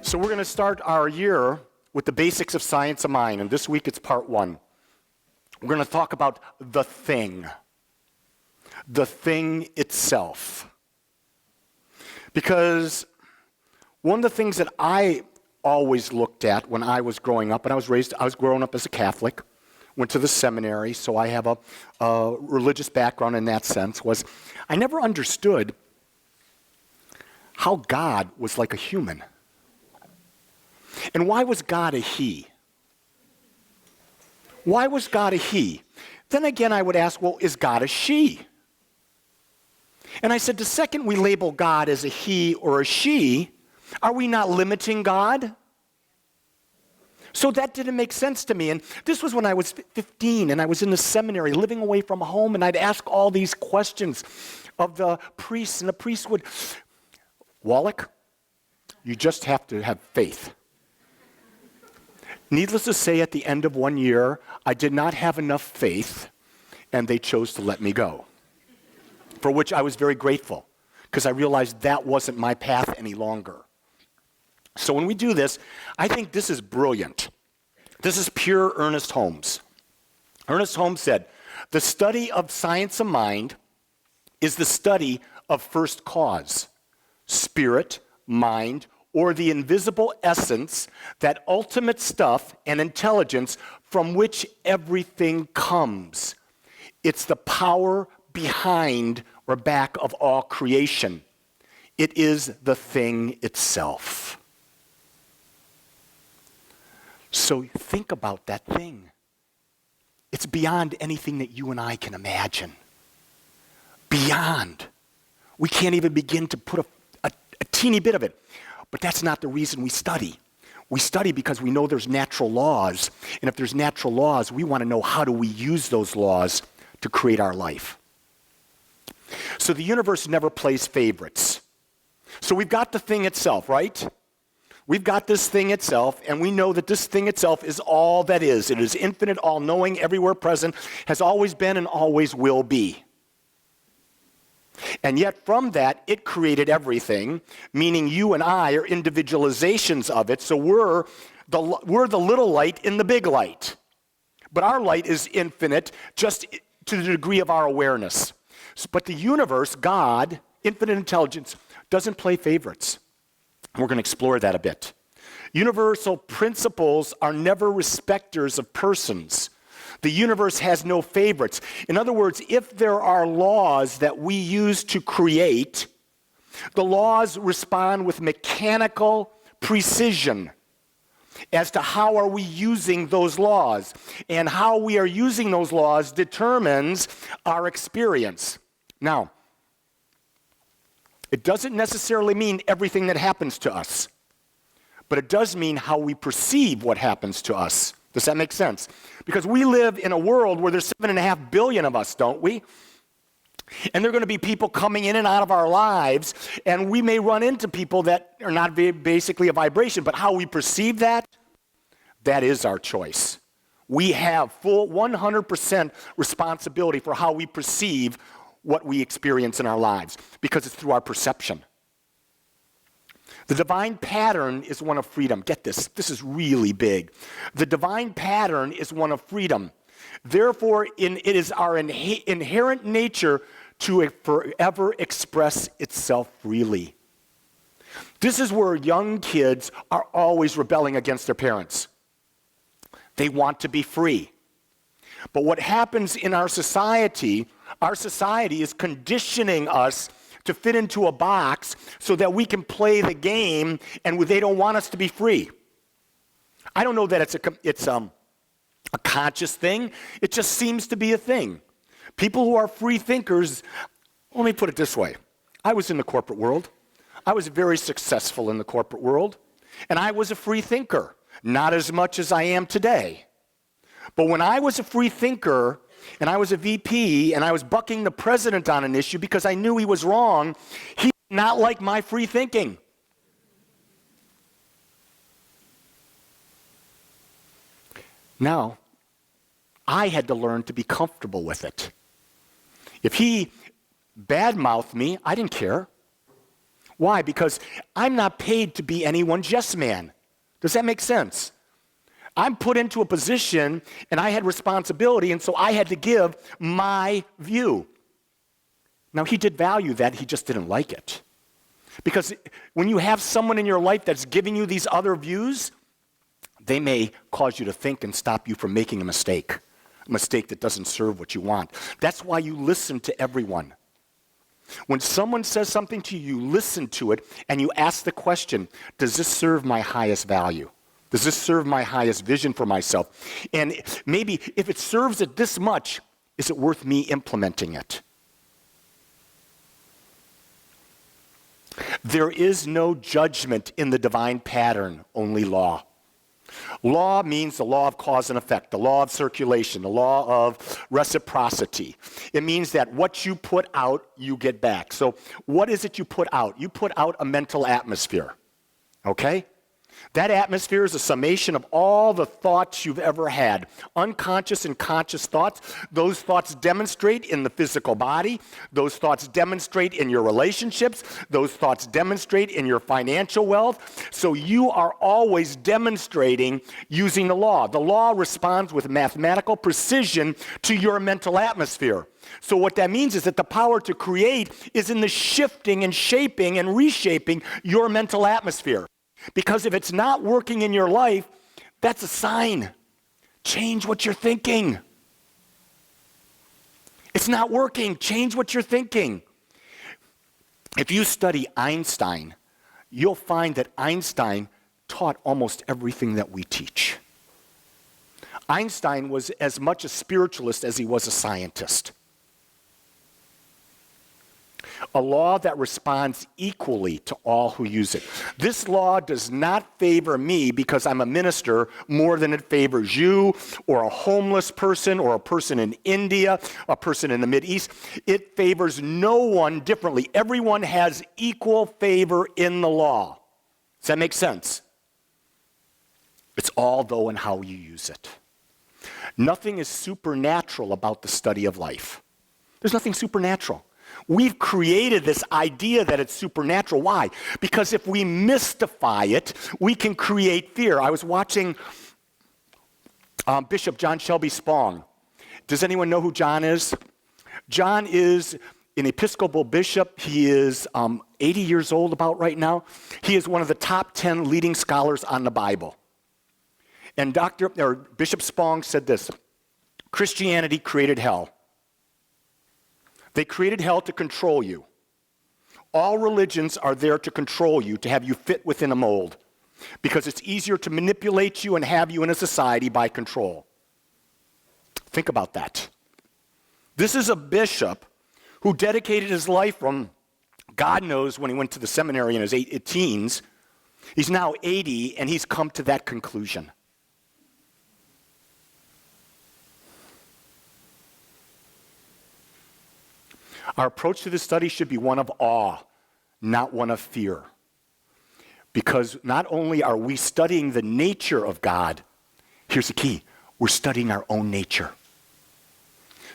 So we're going to start our year with the basics of science of mind, and this week it's part 1. We're going to talk about the thing itself. Because one of the things that I always looked at when I was growing up, and I was growing up as a Catholic, went to the seminary, so I have a religious background in that sense, was I never understood how God was like a human. And why was God a he? Why was God a he? Then again, I would ask, well, is God a she? And I said, the second we label God as a he or a she, are we not limiting God? So that didn't make sense to me. And this was when I was 15 and I was in the seminary living away from home, and I'd ask all these questions of the priests, and the priest would, Wolak, you just have to have faith. Needless to say, at the end of 1 year, I did not have enough faith, and they chose to let me go, for which I was very grateful, because I realized that wasn't my path any longer. So when we do this, I think this is brilliant. This is pure Ernest Holmes. Ernest Holmes said, the study of science of mind is the study of first cause, spirit, mind, or the invisible essence, that ultimate stuff and intelligence from which everything comes. It's the power behind or back of all creation. It is the thing itself. So think about that thing. It's beyond anything that you and I can imagine. Beyond. We can't even begin to put a teeny bit of it. But that's not the reason we study. We study because we know there's natural laws. And if there's natural laws, we want to know how do we use those laws to create our life. So the universe never plays favorites. So we've got the thing itself, right? We've got this thing itself, and we know that this thing itself is all that is. It is infinite, all-knowing, everywhere present, has always been and always will be. And yet from that, it created everything, meaning you and I are individualizations of it, so we're the little light in the big light. But our light is infinite just to the degree of our awareness. But the universe, God, infinite intelligence, doesn't play favorites. We're going to explore that a bit. Universal principles are never respecters of persons. The universe has no favorites. In other words, if there are laws that we use to create, the laws respond with mechanical precision as to how are we using those laws. And how we are using those laws determines our experience. Now, it doesn't necessarily mean everything that happens to us, but it does mean how we perceive what happens to us. Does that make sense? Because we live in a world where there's 7.5 billion of us, don't we? And there are going to be people coming in and out of our lives, and we may run into people that are not basically a vibration, but how we perceive that, that is our choice. We have full 100% responsibility for how we perceive what we experience in our lives, because it's through our perception. The divine pattern is one of freedom. Get this. This is really big. The divine pattern is one of freedom. Therefore, it is our inherent nature to forever express itself freely. This is where young kids are always rebelling against their parents. They want to be free. But what happens in our society is conditioning us to fit into a box so that we can play the game, and they don't want us to be free. I don't know that it's a conscious thing. It just seems to be a thing. People who are free thinkers, let me put it this way. I was in the corporate world. I was very successful in the corporate world, and I was a free thinker, not as much as I am today. But when I was a free thinker, and I was a VP, and I was bucking the president on an issue because I knew he was wrong, he did not like my free thinking. Now, I had to learn to be comfortable with it. If he badmouthed me, I didn't care. Why? Because I'm not paid to be anyone's yes man. Does that make sense? I'm put into a position and I had responsibility, and so I had to give my view. Now, he did value that, he just didn't like it. Because when you have someone in your life that's giving you these other views, they may cause you to think and stop you from making a mistake that doesn't serve what you want. That's why you listen to everyone. When someone says something to you, you listen to it, and you ask the question, does this serve my highest value? Does this serve my highest vision for myself? And maybe if it serves it this much, is it worth me implementing it? There is no judgment in the divine pattern, only law. Law means the law of cause and effect, the law of circulation, the law of reciprocity. It means that what you put out, you get back. So what is it you put out? You put out a mental atmosphere, okay? That atmosphere is a summation of all the thoughts you've ever had. Unconscious and conscious thoughts. Those thoughts demonstrate in the physical body. Those thoughts demonstrate in your relationships. Those thoughts demonstrate in your financial wealth. So you are always demonstrating using the law. The law responds with mathematical precision to your mental atmosphere. So what that means is that the power to create is in the shifting and shaping and reshaping your mental atmosphere. Because if it's not working in your life, that's a sign. Change what you're thinking. It's not working. Change what you're thinking. If you study Einstein, you'll find that Einstein taught almost everything that we teach. Einstein was as much a spiritualist as he was a scientist. A law that responds equally to all who use it. This law does not favor me because I'm a minister more than it favors you or a homeless person or a person in India, a person in the Mideast. It favors no one differently. Everyone has equal favor in the law. Does that make sense? It's all, though, in how you use it. Nothing is supernatural about the study of life. There's nothing supernatural. We've created this idea that it's supernatural. Why? Because if we mystify it, we can create fear. I was watching Bishop John Shelby Spong. Does anyone know who John is? John is an Episcopal bishop. He is 80 years old about right now. He is one of the top 10 leading scholars on the Bible. And Bishop Spong said this, Christianity created hell. They created hell to control you. All religions are there to control you, to have you fit within a mold, because it's easier to manipulate you and have you in a society by control. Think about that. This is a bishop who dedicated his life from, God knows when he went to the seminary in his teens. He's now 80, and he's come to that conclusion. Our approach to this study should be one of awe, not one of fear. Because not only are we studying the nature of God, here's the key, we're studying our own nature.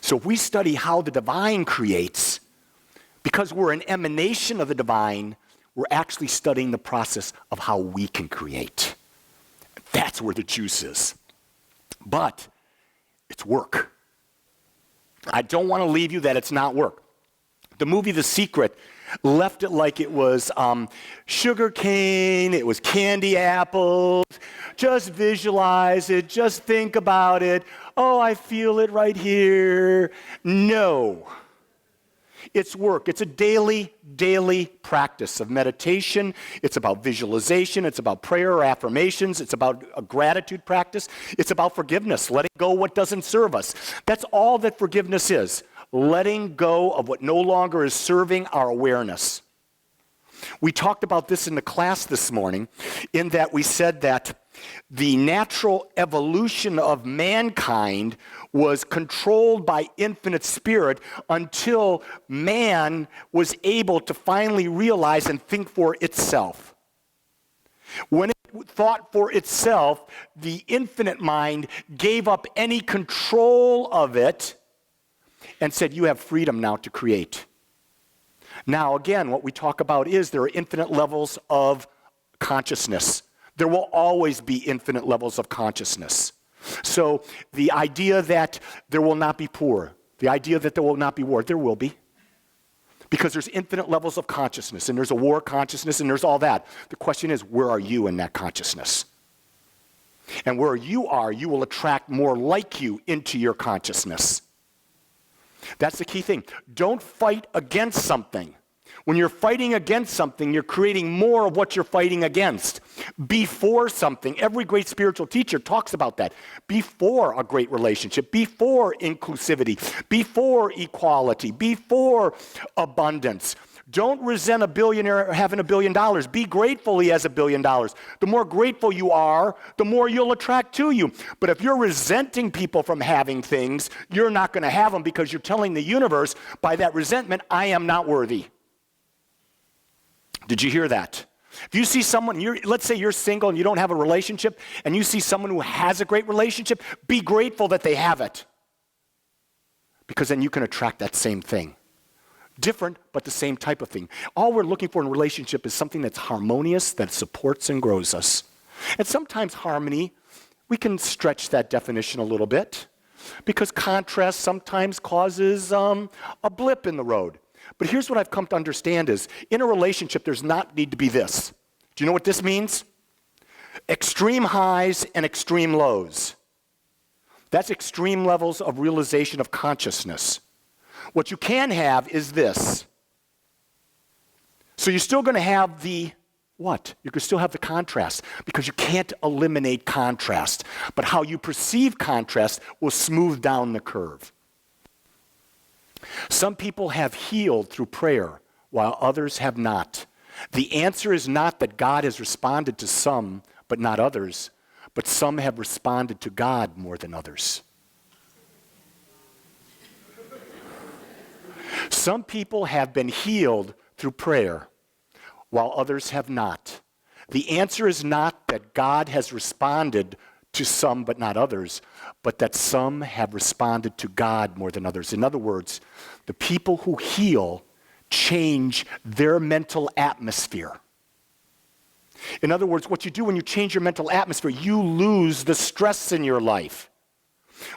So if we study how the divine creates, because we're an emanation of the divine, we're actually studying the process of how we can create. That's where the juice is. But it's work. I don't want to leave you that it's not work. The movie The Secret left it like it was sugar cane, it was candy apples. Just visualize it, just think about it. Oh, I feel it right here. No. It's work. It's a daily practice of meditation. It's about visualization. It's about prayer or affirmations. It's about a gratitude practice. It's about forgiveness, letting go what doesn't serve us. That's all that forgiveness is. Letting go of what no longer is serving our awareness. We talked about this in the class this morning, in that we said that the natural evolution of mankind was controlled by infinite spirit until man was able to finally realize and think for itself. When it thought for itself, the infinite mind gave up any control of it and said, you have freedom now to create. Now, again, what we talk about is there are infinite levels of consciousness. There will always be infinite levels of consciousness. So the idea that there will not be poor, the idea that there will not be war, there will be. Because there's infinite levels of consciousness, and there's a war consciousness, and there's all that. The question is, where are you in that consciousness? And where you are, you will attract more like you into your consciousness. That's the key thing. Don't fight against something. When you're fighting against something, you're creating more of what you're fighting against. Before something, every great spiritual teacher talks about that. Before a great relationship, before inclusivity, before equality, before abundance. Don't resent a billionaire having $1 billion. Be grateful he has $1 billion. The more grateful you are, the more you'll attract to you. But if you're resenting people from having things, you're not going to have them because you're telling the universe by that resentment, I am not worthy. Did you hear that? If you see someone, let's say you're single and you don't have a relationship, and you see someone who has a great relationship, be grateful that they have it. Because then you can attract that same thing. Different, but the same type of thing. All we're looking for in a relationship is something that's harmonious, that supports and grows us. And sometimes harmony, we can stretch that definition a little bit, because contrast sometimes causes a blip in the road. But here's what I've come to understand is, in a relationship, there's not need to be this. Do you know what this means? Extreme highs and extreme lows. That's extreme levels of realization of consciousness. What you can have is this. So you're still going to have the what? You can still have the contrast, because you can't eliminate contrast. But how you perceive contrast will smooth down the curve. Some people have healed through prayer, while others have not. The answer is not that God has responded to some, but not others, but some have responded to God more than others. Some people have been healed through prayer, while others have not. The answer is not that God has responded to some but not others, but that some have responded to God more than others. In other words, the people who heal change their mental atmosphere. In other words, what you do when you change your mental atmosphere, you lose the stress in your life.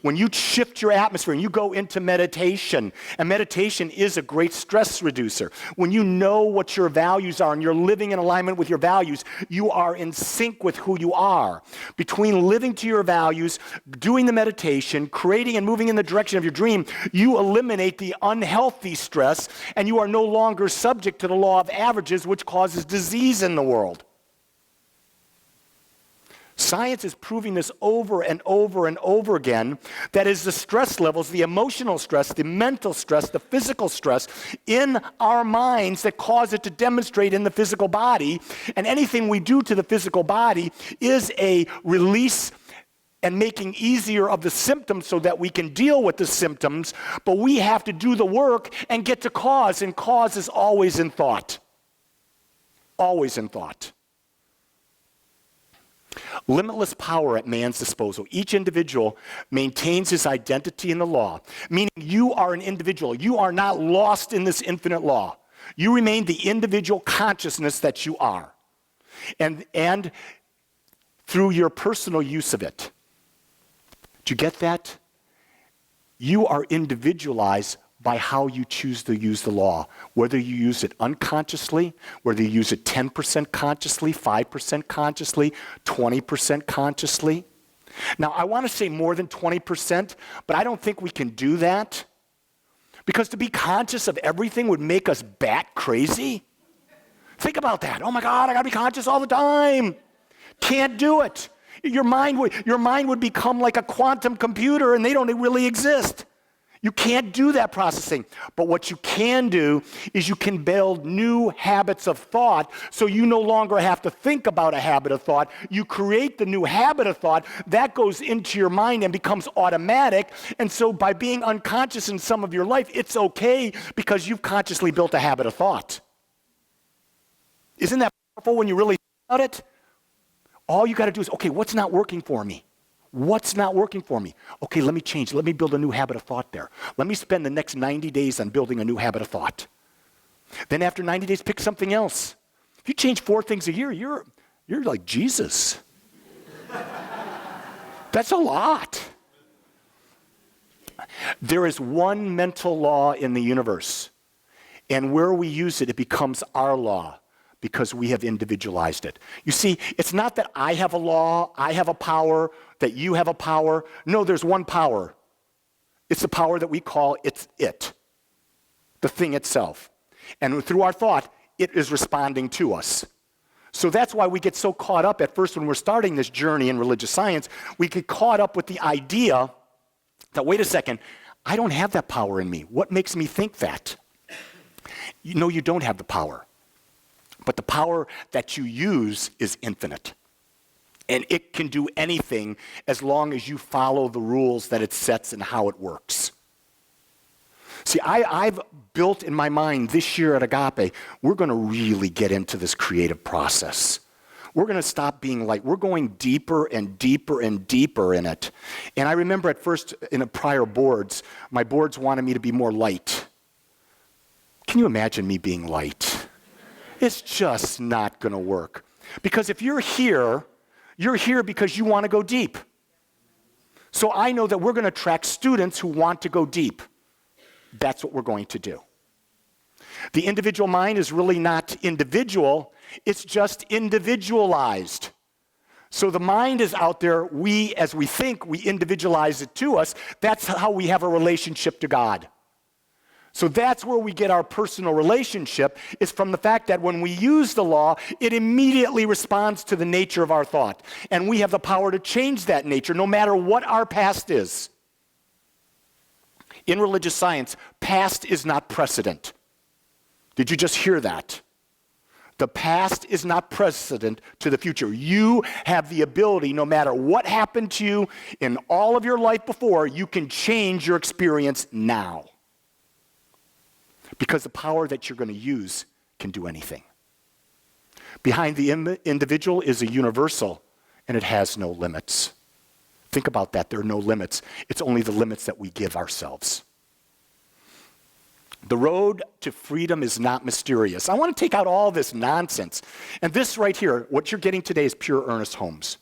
When you shift your atmosphere and you go into meditation, and meditation is a great stress reducer. When you know what your values are and you're living in alignment with your values, you are in sync with who you are. Between living to your values, doing the meditation, creating and moving in the direction of your dream, you eliminate the unhealthy stress, and you are no longer subject to the law of averages, which causes disease in the world. Science is proving this over and over and over again, that is the stress levels, the emotional stress, the mental stress, the physical stress in our minds that cause it to demonstrate in the physical body. And anything we do to the physical body is a release and making easier of the symptoms so that we can deal with the symptoms, but we have to do the work and get to cause, and cause is always in thought. Always in thought. Limitless power at man's disposal. Each individual maintains his identity in the law, meaning you are an individual. You are not lost in this infinite law. You remain the individual consciousness that you are, and through your personal use of it. Do you get that? You are individualized by how you choose to use the law, whether you use it unconsciously, whether you use it 10% consciously, 5% consciously, 20% consciously. Now, I want to say more than 20%, but I don't think we can do that, because to be conscious of everything would make us bat crazy. Think about that. Oh my God, I got to be conscious all the time. Can't do it. Your mind would become like a quantum computer, and they don't really exist. You can't do that processing. But what you can do is you can build new habits of thought, so you no longer have to think about a habit of thought. You create the new habit of thought that goes into your mind and becomes automatic. And so by being unconscious in some of your life, it's okay, because you've consciously built a habit of thought. Isn't that powerful when you really think about it? All you got to do is, okay, what's not working for me? What's not working for me? Okay, let me change. Let me build a new habit of thought there. Let me spend the next 90 days on building a new habit of thought. Then after 90 days, pick something else. If you change 4 things a year, you're like Jesus. That's a lot. There is one mental law in the universe, and where we use it, it becomes our law because we have individualized it. You see, it's not that I have a law, I have a power, that you have a power. No, there's one power. It's the power that we call it, the thing itself. And through our thought, it is responding to us. So that's why we get so caught up at first when we're starting this journey in religious science. We get caught up with the idea that, wait a second, I don't have that power in me. What makes me think that? You know, you don't have the power. But the power that you use is infinite. And it can do anything as long as you follow the rules that it sets and how it works. See, I've built in my mind this year at Agape, we're going to really get into this creative process. We're going to stop being light. We're going deeper and deeper and deeper in it. And I remember at first in a prior boards, my boards wanted me to be more light. Can you imagine me being light? It's just not going to work. Because if you're here because you want to go deep. So I know that we're going to attract students who want to go deep. That's what we're going to do. The individual mind is really not individual, it's just individualized. So the mind is out there, as we think, we individualize it to us. That's how we have a relationship to God. So that's where we get our personal relationship, is from the fact that when we use the law, it immediately responds to the nature of our thought. And we have the power to change that nature, no matter what our past is. In religious science, past is not precedent. Did you just hear that? The past is not precedent to the future. You have the ability, no matter what happened to you in all of your life before, you can change your experience now. Because the power that you're going to use can do anything. Behind the individual is a universal, and it has no limits. Think about that. There are no limits. It's only the limits that we give ourselves. The road to freedom is not mysterious. I want to take out all this nonsense. And this right here, what you're getting today is pure Ernest Holmes.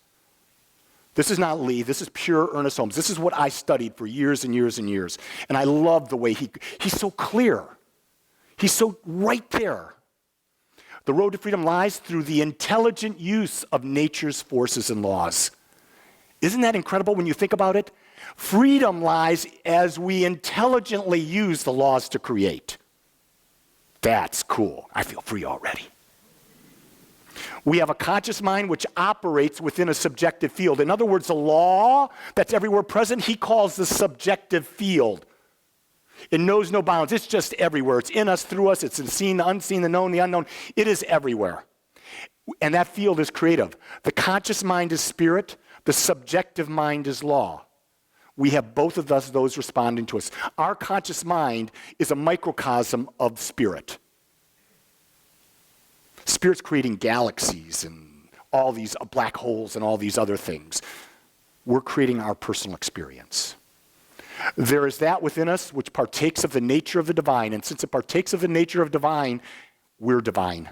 This is not Lee. This is pure Ernest Holmes. This is what I studied for years and years and years. And I love the way he's so clear. He's so right there. The road to freedom lies through the intelligent use of nature's forces and laws. Isn't that incredible when you think about it? Freedom lies as we intelligently use the laws to create. That's cool. I feel free already. We have a conscious mind which operates within a subjective field. In other words, a law that's everywhere present, he calls the subjective field. It knows no bounds. It's just everywhere. It's in us, through us. It's the seen, the unseen, the known, the unknown. It is everywhere. And that field is creative. The conscious mind is spirit. The subjective mind is law. We have both of those responding to us. Our conscious mind is a microcosm of spirit. Spirit's creating galaxies and all these black holes and all these other things. We're creating our personal experience. There is that within us which partakes of the nature of the divine, and since it partakes of the nature of divine, we're divine.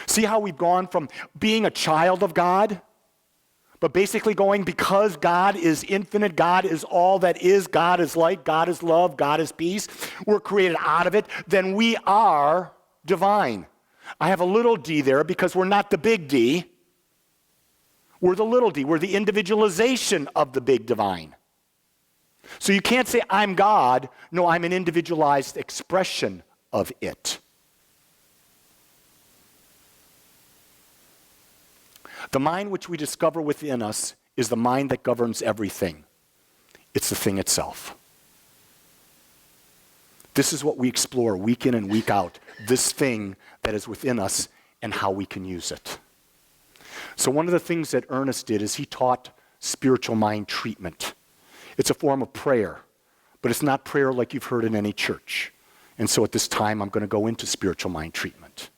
See how we've gone from being a child of God, but basically going, because God is infinite, God is all that is, God is light, God is love, God is peace, we're created out of it, then we are divine. I have a little d there because we're not the big D. We're the little d. We're the individualization of the big divine. So you can't say, I'm God. No, I'm an individualized expression of it. The mind which we discover within us is the mind that governs everything. It's the thing itself. This is what we explore week in and week out, this thing that is within us and how we can use it. So one of the things that Ernest did is he taught spiritual mind treatment. It's a form of prayer, but it's not prayer like you've heard in any church. And so at this time, I'm going to go into spiritual mind treatment.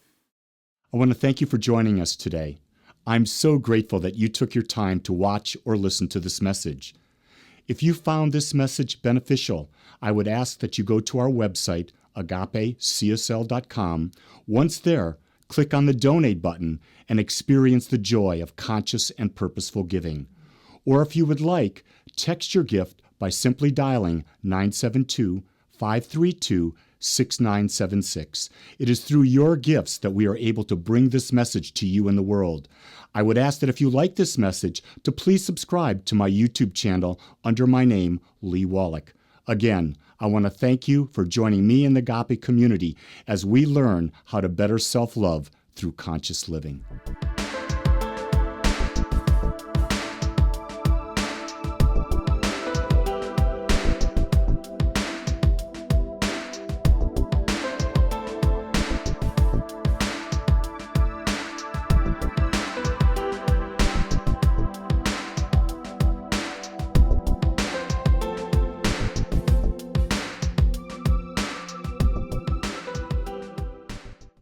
I want to thank you for joining us today. I'm so grateful that you took your time to watch or listen to this message. If you found this message beneficial, I would ask that you go to our website, agapecsl.com. Once there, click on the Donate button and experience the joy of conscious and purposeful giving. Or if you would like, text your gift by simply dialing 972-532-6976. It is through your gifts that we are able to bring this message to you in the world. I would ask that if you like this message, to please subscribe to my YouTube channel under my name, Lee Wolak. Again, I want to thank you for joining me in the Agape community as we learn how to better self-love through conscious living.